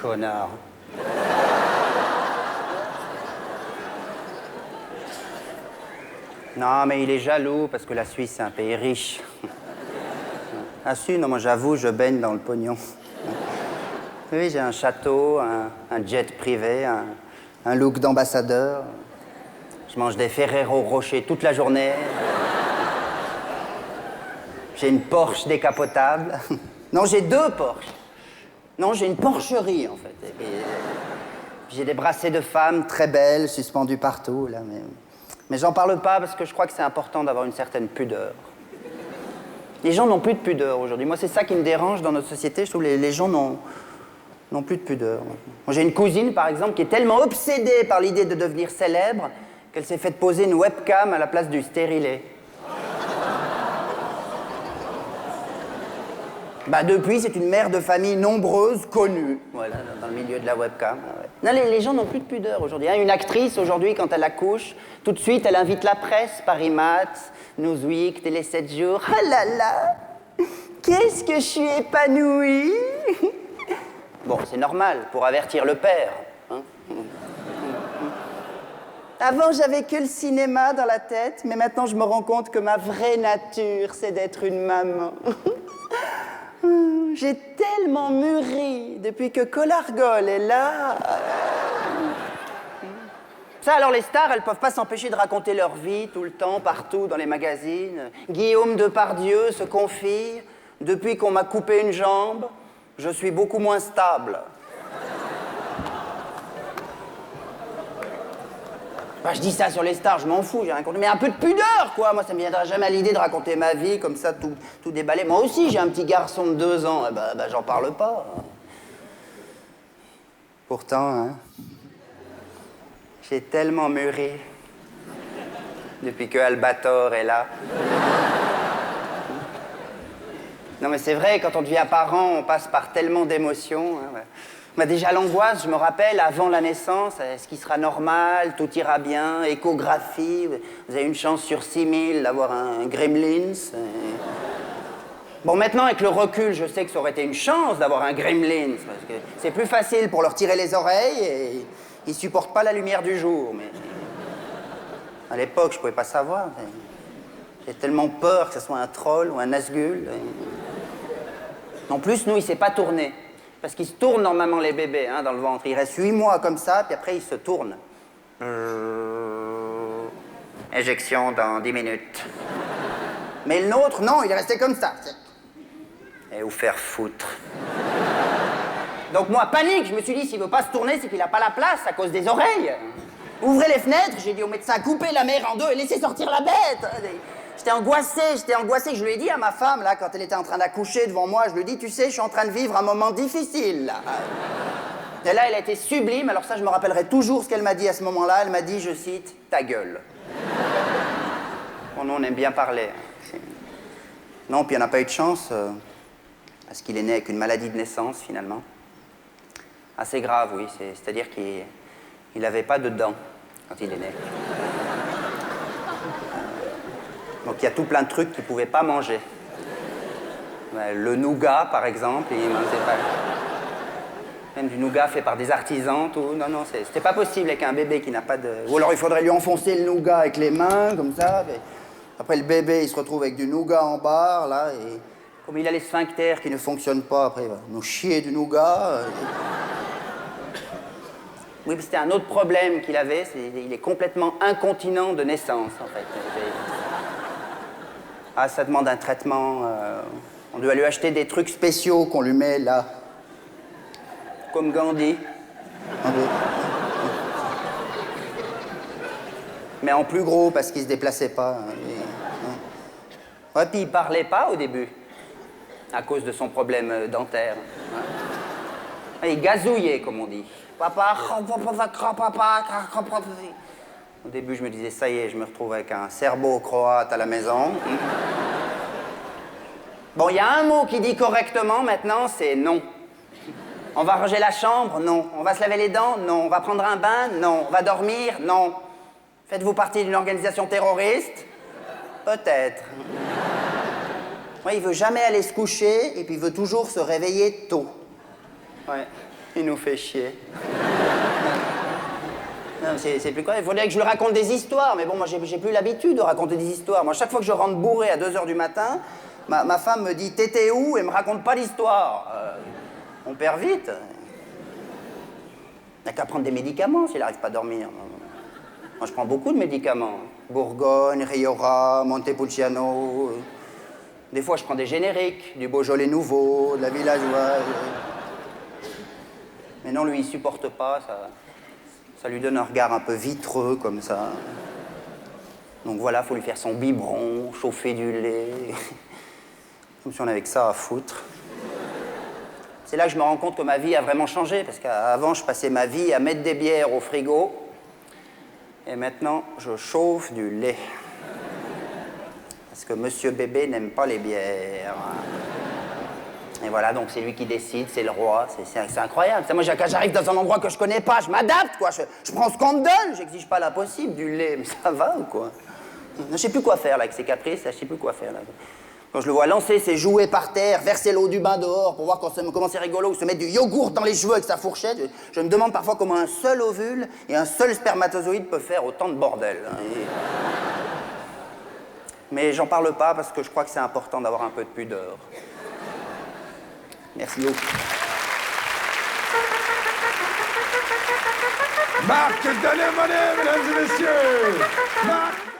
connard. Non, mais il est jaloux parce que la Suisse, c'est un pays riche. Ah si, non, moi j'avoue, je baigne dans le pognon. Oui, j'ai un château, un jet privé, un look d'ambassadeur. Je mange des Ferrero Rocher toute la journée. J'ai une Porsche décapotable. Non, j'ai 2 Porsche. Non, j'ai une porcherie, en fait. Et puis, j'ai des bracelets de femmes très belles, suspendus partout, là. Mais j'en parle pas parce que je crois que c'est important d'avoir une certaine pudeur. Les gens n'ont plus de pudeur aujourd'hui. Moi, c'est ça qui me dérange dans notre société. Je trouve que les gens n'ont plus de pudeur. Moi, j'ai une cousine, par exemple, qui est tellement obsédée par l'idée de devenir célèbre qu'elle s'est fait poser une webcam à la place du stérilet. Bah depuis, c'est une mère de famille nombreuse, connue, voilà, dans le milieu de la webcam. Ouais. Non, les gens n'ont plus de pudeur aujourd'hui. Une actrice, aujourd'hui, quand elle accouche, tout de suite, elle invite la presse, Paris Match, Newsweek, Télé 7 jours. Ah là là, qu'est-ce que je suis épanouie. Bon, c'est normal, pour avertir le père. Hein. Avant, j'avais que le cinéma dans la tête, mais maintenant, je me rends compte que ma vraie nature, c'est d'être une maman. J'ai tellement mûri depuis que Colargol est là. Ça, alors les stars, elles peuvent pas s'empêcher de raconter leur vie tout le temps, partout, dans les magazines. Guillaume Depardieu se confie, depuis qu'on m'a coupé une jambe, je suis beaucoup moins stable. Bah, je dis ça sur les stars, je m'en fous, j'ai rien compris. Mais un peu de pudeur, quoi. Moi, ça me viendra jamais à l'idée de raconter ma vie comme ça, tout déballé. Moi aussi, j'ai un petit garçon de 2 ans. Eh bah, j'en parle pas. Pourtant, hein, j'ai tellement mûri depuis que Albator est là. Non, mais c'est vrai, quand on devient parent, on passe par tellement d'émotions. Hein, ouais. Bah déjà, l'angoisse, je me rappelle, avant la naissance, est-ce qu'il sera normal, tout ira bien, échographie, vous avez une chance sur 6000 d'avoir un gremlins. Bon, maintenant, avec le recul, je sais que ça aurait été une chance d'avoir un gremlins, parce que c'est plus facile pour leur tirer les oreilles et ils supportent pas la lumière du jour. Mais à l'époque, je pouvais pas savoir. J'ai tellement peur que ce soit un troll ou un Nazgûl. En plus, nous, il s'est pas tourné. Parce qu'ils se tournent normalement, les bébés, hein, dans le ventre. Ils restent 8 mois comme ça, puis après, ils se tournent. Injection dans 10 minutes. Mais le nôtre, non, il est resté comme ça. Et vous faire foutre. Donc moi, panique, je me suis dit, s'il veut pas se tourner, c'est qu'il a pas la place à cause des oreilles. Ouvrez les fenêtres, j'ai dit au médecin, coupez la mère en 2 et laissez sortir la bête. J'étais angoissé. Je lui ai dit à ma femme, là, quand elle était en train d'accoucher devant moi, je lui ai dit, tu sais, je suis en train de vivre un moment difficile, là. Et là, elle a été sublime, alors ça, je me rappellerai toujours ce qu'elle m'a dit à ce moment-là. Elle m'a dit, je cite, ta gueule. Bon, nous, on aime bien parler. Non, puis il n'y en a pas eu de chance, parce qu'il est né avec une maladie de naissance, finalement. Assez grave, oui, c'est-à-dire qu'il n'avait pas de dents quand il est né. Donc il y a tout plein de trucs qu'il ne pouvait pas manger. Le nougat, par exemple, il ne mangeait pas. Même du nougat fait par des artisans, tout. Non, c'était pas possible avec un bébé qui n'a pas de... Ou alors il faudrait lui enfoncer le nougat avec les mains, comme ça. Après le bébé, il se retrouve avec du nougat en barre, là, et comme il a les sphincters qui ne fonctionnent pas, après il va nous chier du nougat. Oui, c'était un autre problème qu'il avait, il est complètement incontinent de naissance, en fait. Ah, ça demande un traitement. On doit lui acheter des trucs spéciaux qu'on lui met là. Comme Gandhi. Mais en plus gros, parce qu'il se déplaçait pas. Ouais, puis il parlait pas au début, à cause de son problème dentaire. Il gazouillait, comme on dit. Papa. Au début, je me disais, ça y est, je me retrouve avec un serbo-croate à la maison. Bon, il y a un mot qui dit correctement maintenant, c'est non. On va ranger la chambre? Non. On va se laver les dents? Non. On va prendre un bain? Non. On va dormir? Non. Faites-vous partie d'une organisation terroriste? Peut-être. Ouais, il veut jamais aller se coucher et puis il veut toujours se réveiller tôt. Ouais. Il nous fait chier. Non, c'est plus quoi. Il faudrait que je lui raconte des histoires, mais bon, moi, j'ai plus l'habitude de raconter des histoires. Moi, chaque fois que je rentre bourré à 2 h du matin, ma femme me dit « T'étais où ?» et me raconte pas l'histoire. On perd vite. Il n'a qu'à prendre des médicaments s'il n'arrive pas à dormir. Moi, je prends beaucoup de médicaments. Bourgogne, Riora, Montepulciano. Des fois, je prends des génériques, du Beaujolais nouveau, de la villageoise. Mais non, lui, il supporte pas, ça lui donne un regard un peu vitreux, comme ça. Donc voilà, faut lui faire son biberon, chauffer du lait. Comme si on avait que ça à foutre. C'est là que je me rends compte que ma vie a vraiment changé, parce qu'avant, je passais ma vie à mettre des bières au frigo, et maintenant, je chauffe du lait. Parce que Monsieur Bébé n'aime pas les bières. Et voilà, donc c'est lui qui décide, c'est le roi, c'est incroyable. Moi, quand j'arrive dans un endroit que je connais pas, je m'adapte, quoi. Je prends ce qu'on me donne, j'exige pas l'impossible, du lait, mais ça va ou quoi? Je sais plus quoi faire, là, avec ses caprices, je sais plus quoi faire, là. Quand je le vois lancer ses jouets par terre, verser l'eau du bain dehors pour voir comment c'est rigolo, ou se mettre du yogourt dans les cheveux avec sa fourchette, je me demande parfois comment un seul ovule et un seul spermatozoïde peut faire autant de bordel. Mais j'en parle pas parce que je crois que c'est important d'avoir un peu de pudeur. Merci beaucoup. Marc Delémonet, mesdames et messieurs. Marc